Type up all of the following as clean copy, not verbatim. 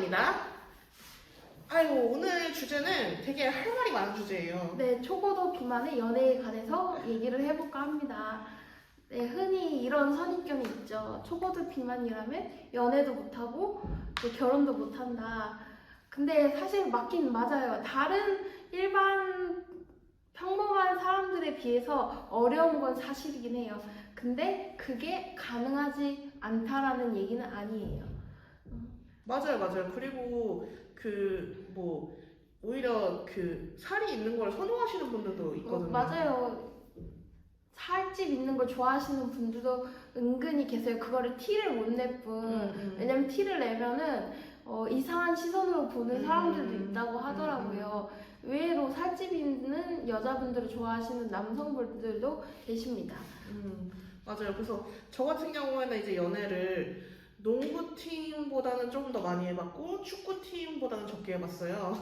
시간입니다. 아이고, 오늘 주제는 되게 할 말이 많은 주제예요. 네, 초고도 비만의 연애에 관해서 얘기를 해볼까 합니다. 네, 흔히 이런 선입견이 있죠. 초고도 비만이라면 연애도 못하고 또 결혼도 못한다. 근데 사실 맞긴 맞아요. 다른 일반 평범한 사람들에 비해서 어려운 건 사실이긴 해요. 근데 그게 가능하지 않다라는 얘기는 아니에요. 맞아요. 그리고 오히려 살이 있는 걸 선호하시는 분들도 있거든요. 맞아요. 살집 있는 걸 좋아하시는 분들도 은근히 계세요. 그거를 티를 못 낼 뿐. 왜냐면 티를 내면은 이상한 시선으로 보는 사람들도 있다고 하더라고요. 의외로 살집 있는 여자분들을 좋아하시는 남성분들도 계십니다. 맞아요. 그래서 저 같은 경우에는 이제 연애를 농구팀보다는 조금 더 많이 해봤고 축구팀보다는 적게 해봤어요.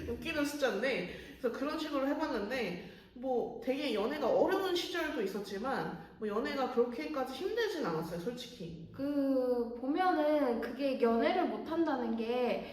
웃기는 숫자인데, 그래서 그런 식으로 해봤는데 뭐 되게 연애가 어려운 시절도 있었지만 뭐 연애가 그렇게까지 힘들진 않았어요, 솔직히. 보면은 그게 연애를 못한다는 게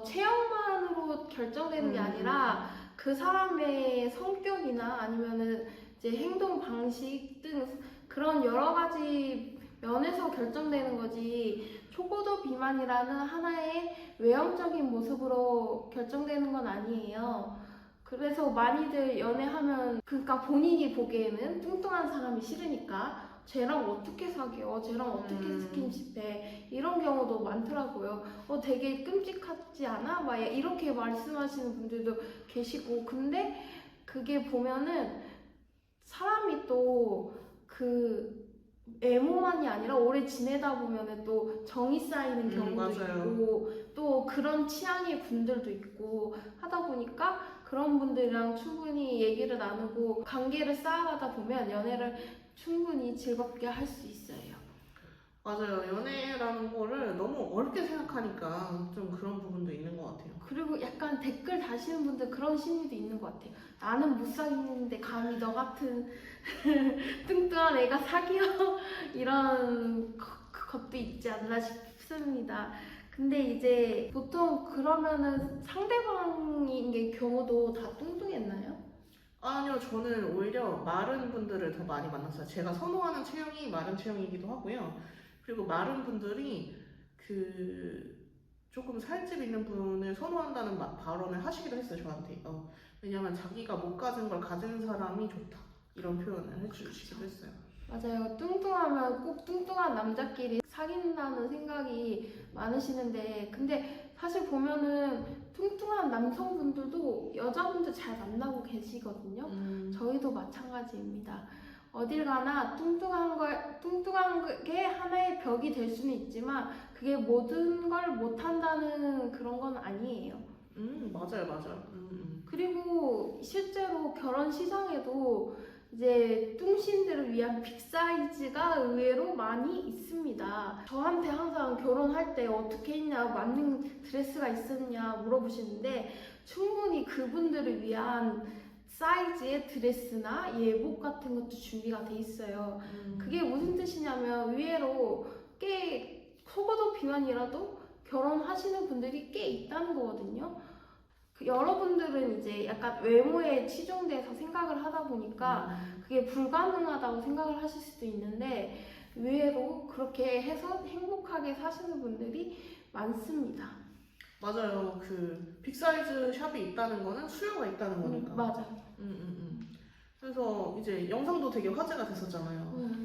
체형만으로 결정되는 게 아니라 그 사람의 성격이나 아니면은 이제 행동 방식 등 그런 여러 가지 면에서 결정되는 거지, 초고도 비만이라는 하나의 외형적인 모습으로 결정되는 건 아니에요. 그래서 많이들 연애하면, 그러니까 본인이 보기에는 뚱뚱한 사람이 싫으니까 쟤랑 어떻게 사귀어? 쟤랑 어떻게 스킨십해? 이런 경우도 많더라고요. 되게 끔찍하지 않아? 막 이렇게 말씀하시는 분들도 계시고. 근데 그게 보면은 사람이 또 외모만이 아니라 오래 지내다 보면은 또 정이 쌓이는 경우도 있고, 또 그런 취향의 분들도 있고 하다 보니까 그런 분들이랑 충분히 얘기를 나누고 관계를 쌓아가다 보면 연애를 충분히 즐겁게 할 수 있어요. 맞아요. 연애라는 거를 너무 어렵게 생각하니까 좀 그런 부분도 있는 것 같아요. 그리고 약간 댓글 다시는 분들 그런 심리도 있는 것 같아요. 나는 못 사귀는데 감히 너 같은 뚱뚱한 애가 사귀어? 이런 것도 있지 않나 싶습니다. 근데 이제 보통 그러면은 상대방인 게 경우도 다 뚱뚱했나요? 아니요, 저는 오히려 마른 분들을 더 많이 만났어요. 제가 선호하는 체형이 마른 체형이기도 하고요. 그리고 마른 분들이 조금 살집 있는 분을 선호한다는 발언을 하시기도 했어요, 저한테. 왜냐면 자기가 못 가진 걸 가진 사람이 좋다, 이런 표현을 해주시기도 했어요. 맞아요. 뚱뚱하면 꼭 뚱뚱한 남자끼리 사귄다는 생각이 많으시는데, 근데 사실 보면은 뚱뚱한 남성분들도 여자분들 잘 만나고 계시거든요. 저희도 마찬가지입니다. 어딜 가나 뚱뚱한 게 하나의 벽이 될 수는 있지만 그게 모든 걸 못한다는 그런 건 아니에요. 맞아요. 그리고 실제로 결혼 시장에도 이제 뚱신들을 위한 빅사이즈가 의외로 많이 있습니다. 저한테 항상 결혼할 때 어떻게 했냐, 맞는 드레스가 있었냐 물어보시는데, 충분히 그분들을 위한 사이즈의 드레스나 예복 같은 것도 준비가 돼 있어요. 그게 무슨 뜻이냐면, 의외로 꽤 속어도 비만이라도 결혼하시는 분들이 꽤 있다는 거거든요. 여러분들은 이제 약간 외모에 치중돼서 생각을 하다 보니까 그게 불가능하다고 생각을 하실 수도 있는데, 의외로 그렇게 해서 행복하게 사시는 분들이 많습니다. 맞아요. 빅사이즈 샵이 있다는 거는 수요가 있다는 거니까. 맞아요. 그래서 이제 영상도 되게 화제가 됐었잖아요.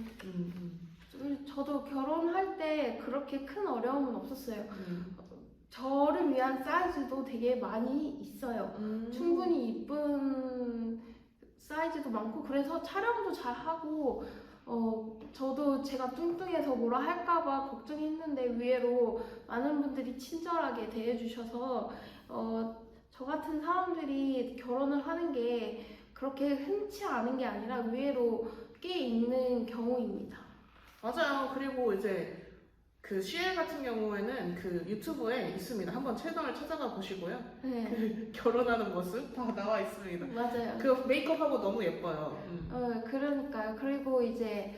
저도 결혼할 때 그렇게 큰 어려움은 없었어요. 저를 위한 사이즈도 되게 많이 있어요. 충분히 이쁜 사이즈도 많고, 그래서 촬영도 잘 하고, 저도 제가 뚱뚱해서 뭐라 할까봐 걱정했는데 의외로 많은 분들이 친절하게 대해주셔서 저 같은 사람들이 결혼을 하는 게 그렇게 흔치 않은 게 아니라 의외로 꽤 있는 경우입니다. 맞아요. 그리고 이제 CL 같은 경우에는 유튜브에 있습니다. 한번 채널을 찾아가 보시고요. 네. 결혼하는 모습 다 나와 있습니다. 맞아요. 메이크업하고 너무 예뻐요. 그러니까요. 그리고 이제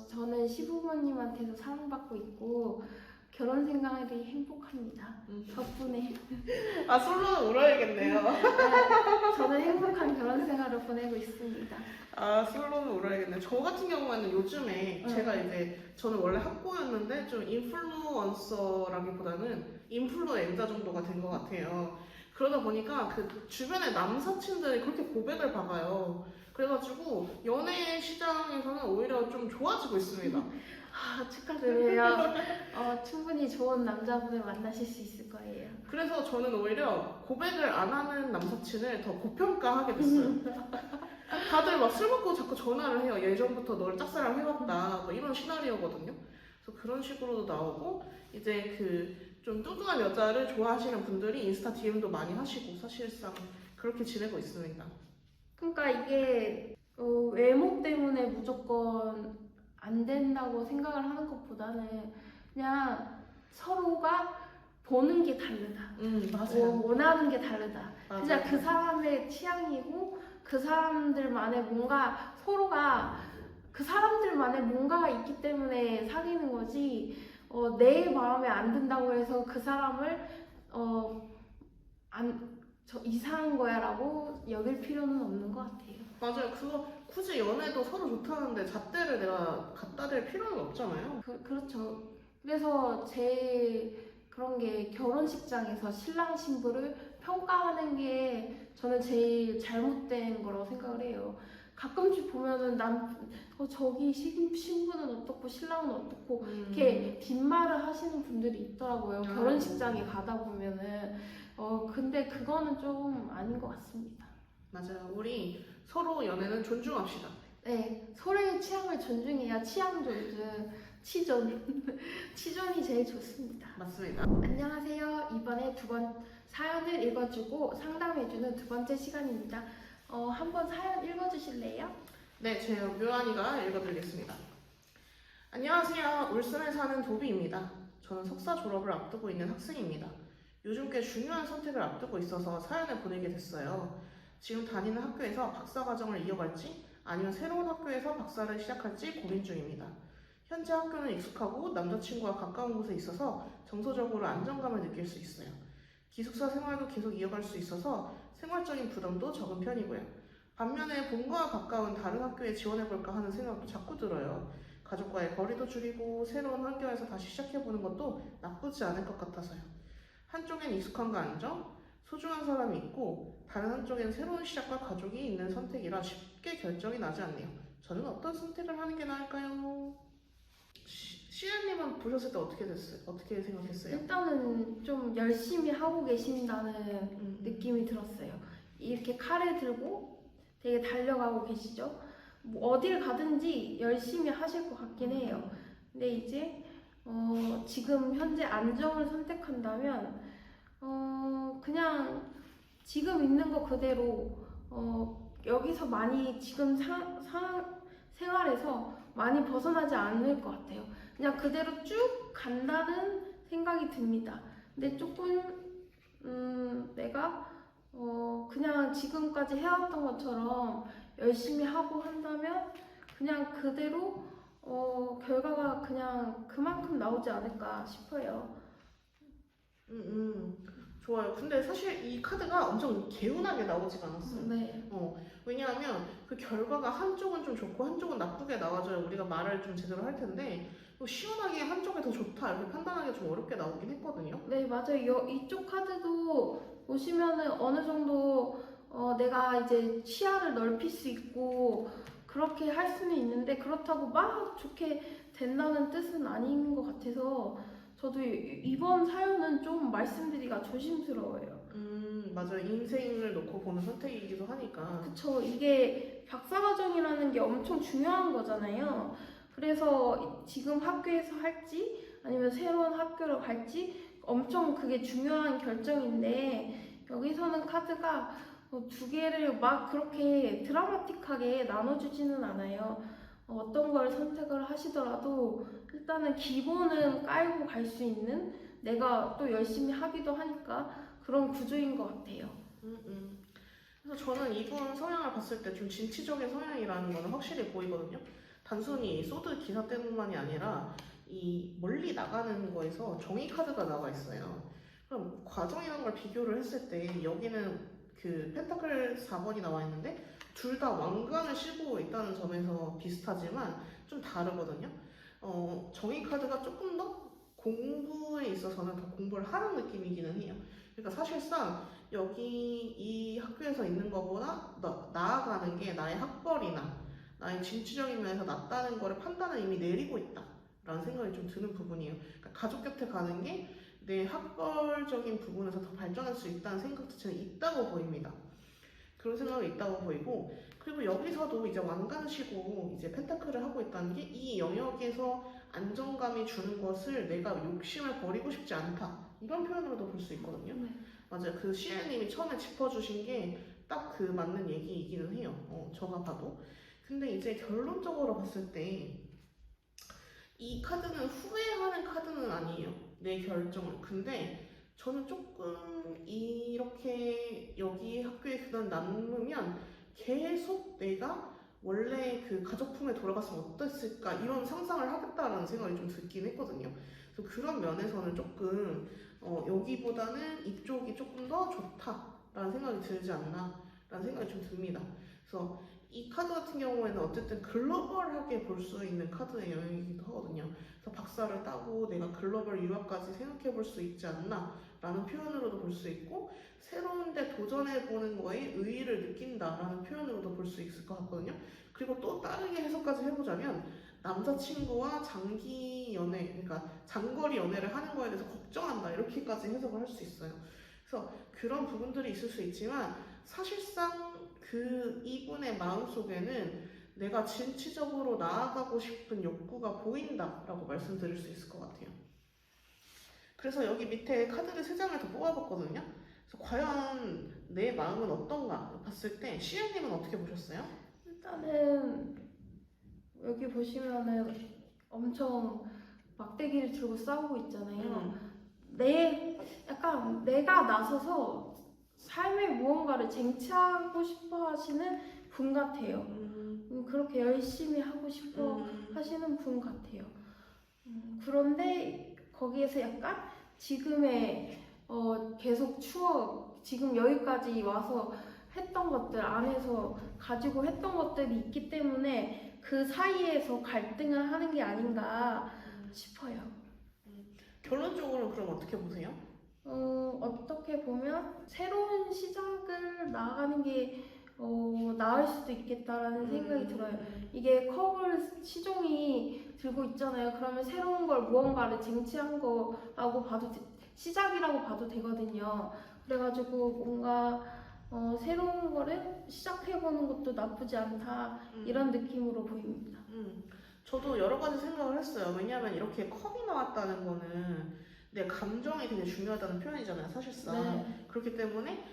저는 시부모님한테도 사랑받고 있고, 결혼 생활이 행복합니다. 덕분에 아, 솔로는 울어야겠네요. 저는 행복한 결혼 생활을 보내고 있습니다. 아, 솔로는 울어야겠네. 저 같은 경우에는 요즘에 응. 제가 이제 저는 원래 학부였는데 좀 인플루언서라기보다는 인플루엔자 정도가 된 것 같아요. 그러다 보니까 그 주변에 남사친들이 그렇게 고백을 박아요. 그래가지고 연애 시장에서는 오히려 좀 좋아지고 있습니다. 아, 축하드려요. 충분히 좋은 남자분을 만나실 수 있을 거예요. 그래서 저는 오히려 고백을 안 하는 남사친을 더 고평가하게 됐어요. 다들 막 술 먹고 자꾸 전화를 해요. 예전부터 너를 짝사랑 해왔다. 뭐 이런 시나리오거든요. 그래서 그런 식으로도 나오고 이제 그 좀 뚱뚱한 여자를 좋아하시는 분들이 인스타 DM도 많이 하시고 사실상 그렇게 지내고 있습니다. 그러니까 이게 외모 때문에 무조건 안 된다고 생각을 하는 것보다는 그냥 서로가 보는 게 다르다. 맞아요. 원하는 게 다르다. 맞아요. 그냥 그 사람의 취향이고 그 사람들만의 뭔가 서로가 그 사람들만의 뭔가가 있기 때문에 사귀는 거지. 내 마음에 안 든다고 해서 그 사람을 저 이상한 거야라고 여길 필요는 없는 것 같아요. 맞아요. 그거 굳이 연애도 서로 좋다는데 잣대를 내가 갖다 댈 필요는 없잖아요. 그렇죠. 그래서 제 그런 게 결혼식장에서 신랑 신부를 평가하는 게 저는 제일 잘못된 거라고 생각을 해요. 가끔씩 보면은 저기 신부는 어떻고 신랑은 어떻고 이렇게 뒷말을 하시는 분들이 있더라고요. 결혼식장에 가다 보면은 근데 그거는 좀 아닌 것 같습니다. 맞아요. 우리 서로 연애는 존중합시다. 네, 서로의 취향을 존중해야 취향 존중, 치존이 제일 좋습니다. 맞습니다. 안녕하세요. 이번에 두 번 사연을 읽어주고 상담해주는 두 번째 시간입니다. 한번 사연 읽어주실래요? 네, 제 묘한이가 읽어드리겠습니다. 안녕하세요. 울산에 사는 도비입니다. 저는 석사 졸업을 앞두고 있는 학생입니다. 요즘 꽤 중요한 선택을 앞두고 있어서 사연을 보내게 됐어요. 지금 다니는 학교에서 박사 과정을 이어갈지 아니면 새로운 학교에서 박사를 시작할지 고민 중입니다. 현재 학교는 익숙하고 남자친구와 가까운 곳에 있어서 정서적으로 안정감을 느낄 수 있어요. 기숙사 생활도 계속 이어갈 수 있어서 생활적인 부담도 적은 편이고요. 반면에 본가와 가까운 다른 학교에 지원해볼까 하는 생각도 자꾸 들어요. 가족과의 거리도 줄이고 새로운 환경에서 다시 시작해보는 것도 나쁘지 않을 것 같아서요. 한쪽엔 익숙함과 안정, 소중한 사람이 있고 다른 한쪽엔 새로운 시작과 가족이 있는 선택이라 쉽게 결정이 나지 않네요. 저는 어떤 선택을 하는 게 나을까요? 시아님은 보셨을 때 어떻게 됐어요? 어떻게 생각했어요? 일단은 좀 열심히 하고 계신다는 느낌이 들었어요. 이렇게 칼을 들고 되게 달려가고 계시죠? 뭐 어딜 가든지 열심히 하실 것 같긴 해요. 근데 이제 지금 현재 안정을 선택한다면 그냥 지금 있는 거 그대로 여기서 많이 지금 생활에서 많이 벗어나지 않을 것 같아요. 그냥 그대로 쭉 간다는 생각이 듭니다. 근데 조금 내가 그냥 지금까지 해왔던 것처럼 열심히 하고 한다면 그냥 그대로 결과가 그냥 그만큼 나오지 않을까 싶어요. 좋아요. 근데 사실 이 카드가 엄청 개운하게 나오지가 않았어요. 네. 왜냐하면 그 결과가 한쪽은 좀 좋고 한쪽은 나쁘게 나와줘야 우리가 말을 좀 제대로 할 텐데 시원하게 한쪽이 더 좋다 이렇게 판단하기가 좀 어렵게 나오긴 했거든요. 네, 맞아요. 이쪽 카드도 보시면은 어느 정도 내가 이제 시야를 넓힐 수 있고 그렇게 할 수는 있는데 그렇다고 막 좋게 된다는 뜻은 아닌 것 같아서 저도 이번 사연은 좀 말씀드리기가 조심스러워요. 맞아요. 인생을 놓고 보는 선택이기도 하니까. 그쵸. 이게 박사과정이라는 게 엄청 중요한 거잖아요. 그래서 지금 학교에서 할지 아니면 새로운 학교를 갈지 엄청 그게 중요한 결정인데 여기서는 카드가 두 개를 막 그렇게 드라마틱하게 나눠주지는 않아요. 어떤 걸 선택을 하시더라도 일단은 기본은 깔고 갈 수 있는 내가 또 열심히 하기도 하니까 그런 구조인 것 같아요. 그래서 저는 이분 성향을 봤을 때 좀 진취적인 성향이라는 거는 확실히 보이거든요. 단순히 소드 기사 때문만이 아니라 이 멀리 나가는 거에서 정의 카드가 나와 있어요. 그럼 과정이라는 걸 비교를 했을 때 여기는 그 펜타클 4번이 나와 있는데 둘 다 왕관을 씌고 있다는 점에서 비슷하지만 좀 다르거든요. 정의 카드가 조금 더 공부에 있어서는 더 공부를 하는 느낌이기는 해요. 그러니까 사실상 여기 이 학교에서 있는 것보다 나아가는 게 나의 학벌이나 나의 진취적인 면에서 낫다는 거를 판단을 이미 내리고 있다라는 생각이 좀 드는 부분이에요. 그러니까 가족 곁에 가는 게 내 학벌적인 부분에서 더 발전할 수 있다는 생각 자체는 있다고 보입니다. 그런 생각이 있다고 보이고, 그리고 여기서도 이제 왕관시고 이제 펜타클을 하고 있다는 게 이 영역에서 안정감이 주는 것을 내가 욕심을 버리고 싶지 않다, 이런 표현으로도 볼 수 있거든요. 네. 맞아요. 그 시애님이 처음에 짚어주신 게 딱 그 맞는 얘기이기는 해요. 저가 봐도. 근데 이제 결론적으로 봤을 때 이 카드는 후회하는 카드는 아니에요. 내 결정을. 근데 저는 조금 이렇게 여기 학교에 그냥 남으면 계속 내가 원래 그 가족품에 돌아갔으면 어땠을까 이런 상상을 하겠다라는 생각이 좀 들긴 했거든요. 그래서 그런 면에서는 조금 여기보다는 이쪽이 조금 더 좋다라는 생각이 들지 않나라는 생각이 좀 듭니다. 그래서 이 카드 같은 경우에는 어쨌든 글로벌하게 볼 수 있는 카드의 영역이기도 하거든요. 그래서 박사를 따고 내가 글로벌 유학까지 생각해 볼 수 있지 않나 라는 표현으로도 볼 수 있고, 새로운 데 도전해 보는 거에 의의를 느낀다라는 표현으로도 볼 수 있을 것 같거든요. 그리고 또 다르게 해석까지 해보자면 남자친구와 장기 연애, 그러니까 장거리 연애를 하는 거에 대해서 걱정한다, 이렇게까지 해석을 할 수 있어요. 그래서 그런 부분들이 있을 수 있지만 사실상 그 이분의 마음속에는 내가 진취적으로 나아가고 싶은 욕구가 보인다라고 말씀드릴 수 있을 것 같아요. 그래서 여기 밑에 카드를 3장을 더 뽑아봤거든요. 그래서 과연 내 마음은 어떤가 봤을 때 시연님은 어떻게 보셨어요? 일단은 여기 보시면은 엄청 막대기를 들고 싸우고 있잖아요. 약간 내가 나서서 삶의 무언가를 쟁취하고 싶어 하시는 분 같아요. 그렇게 열심히 하고 싶어 하시는 분 같아요. 그런데 거기에서 약간 지금의 계속 추억, 지금 여기까지 와서 했던 것들 안에서 가지고 했던 것들이 있기 때문에 그 사이에서 갈등을 하는 게 아닌가 싶어요. 결론적으로 그럼 어떻게 보세요? 어떻게 보면 새로운 시작을 나아가는 게 나을 수도 있겠다라는 생각이 들어요. 이게 컵을 시종이 들고 있잖아요. 그러면 새로운 걸 무언가를 쟁취한 거라고 봐도 시작이라고 봐도 되거든요. 그래가지고 뭔가 새로운 거를 시작해보는 것도 나쁘지 않다, 이런 느낌으로 보입니다. 저도 여러 가지 생각을 했어요. 왜냐하면 이렇게 컵이 나왔다는 거는 내 감정이 되게 중요하다는 표현이잖아요, 사실상. 네. 그렇기 때문에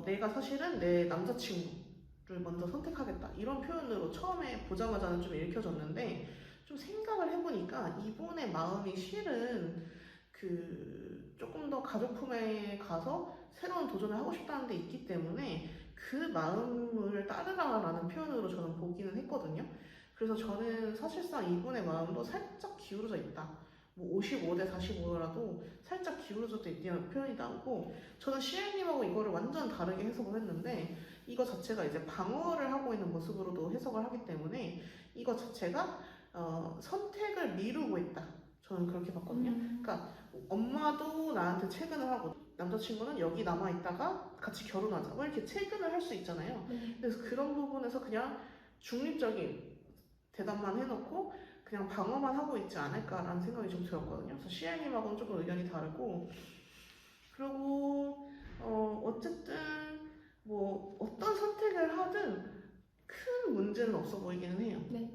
내가 사실은 내 남자친구를 먼저 선택하겠다, 이런 표현으로 처음에 보자마자는 좀 읽혀졌는데, 좀 생각을 해보니까 이분의 마음이 실은 그 조금 더 가족품에 가서 새로운 도전을 하고 싶다는 데 있기 때문에 그 마음을 따르라라는 표현으로 저는 보기는 했거든요. 그래서 저는 사실상 이분의 마음도 살짝 기울어져 있다, 뭐 55대 45라도 살짝 기울어져 있다는 표현이 나오고, 저는 시엘님하고 이거를 완전 다르게 해석을 했는데, 이거 자체가 이제 방어를 하고 있는 모습으로도 해석을 하기 때문에 이거 자체가 선택을 미루고 있다, 저는 그렇게 봤거든요. 그러니까 엄마도 나한테 퇴근을 하고 남자친구는 여기 남아있다가 같이 결혼하자, 뭐 이렇게 퇴근을 할 수 있잖아요. 그래서 그런 부분에서 그냥 중립적인 대답만 해놓고 그냥 방어만 하고 있지 않을까라는 생각이 좀 들었거든요. 그래서 시아님하고는 조금 의견이 다르고, 그리고 어쨌든 뭐 어떤 선택을 하든 큰 문제는 없어 보이기는 해요. 네.